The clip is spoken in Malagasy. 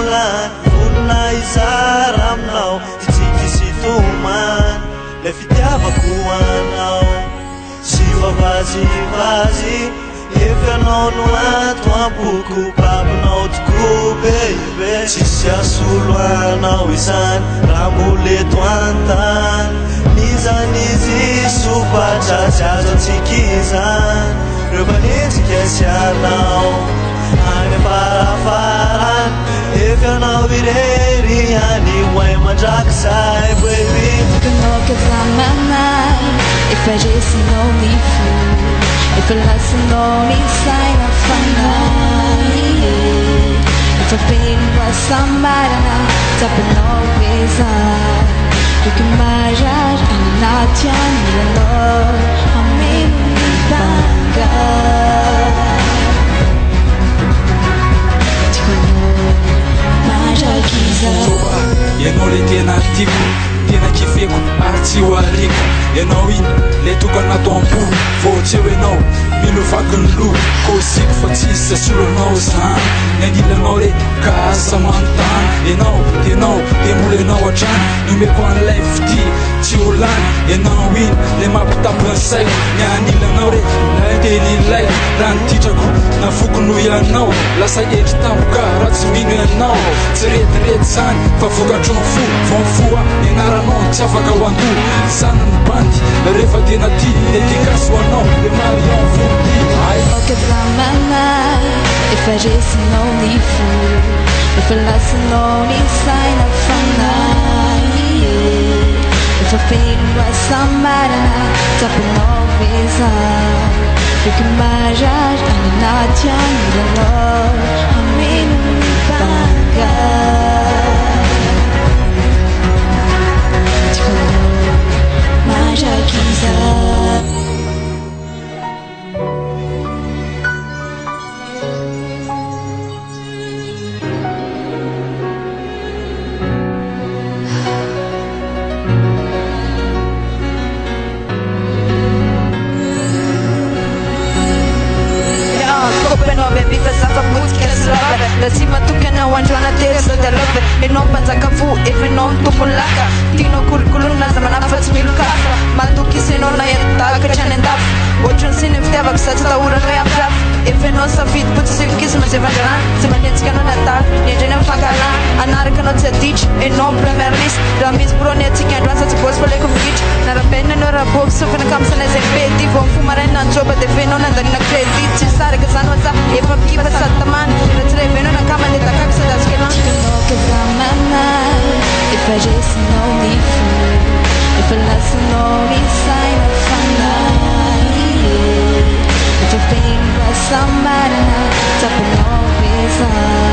volana volona izara aminao titsika sytoman le fitiavako anao sy vavazivazy efianao no ato ampoko babinao tokoa beibe tsisy asolo anao izany raha moleto antany mizanizy sopatrazy azo antsika izany reo manenjika sy anao any afarafarany efianao irery any hoay mandrakizay baby Look at my mind. If I just know me fool, if I listen only sign of fun, if I pain was somebody now, top and always on. You can measure and not young, you know. I'm in banga. Ianao le tena tiako tena kifeko ary tsy ho ariko ianao iny le tokana tampo vao tsy eo ianao milovaky ny lo kosiko fa tsisy soloanao zany ny anilanao re ka asa manontany ianao de mola ianao hatrany nomeko an'ilay fity tsy ho lany ianao iny le mampitapy ny saiko ny anilanao re natenilay raha nititrako na foko noho ianao lasa endry tampoka raha tsy mino ianao tsy retirety zany fa vokatro ny fo vao foa ianaranao tsy afaka ho ando zany ny bandy rehefa tena ty dedikasy ho anao le marion fondy Look at my mind. If I just know me fool, if I listen only sign of fun, if I pain was somebody now, top and always on. You can measure and not young, you know. I'm in banga. La cima tukana wanjwana teresa da love Eno panzaka fu efenon tupulaka Tino kurikulum na zamana fats milukafa Malduki seno na yataka chanendafu Watchun sin if tevak satsa ura no ya flap Efenon safit put silkis mas evangelan Semanetska no natal Nejena fagala Anarka no tsetich Eno premier list Ramis brone tika advance at gospel ekum gich Narabene no rabok sufena kamsana zepeti Vom fumarena joba de feno na dalina credit Chisare gazano za Efa pipa sataman Retreveno na kama nitakaksa da skelan Look at my mind. If I just know me fool, if I listen only sign of fun, if I pain was somebody now, top and always on.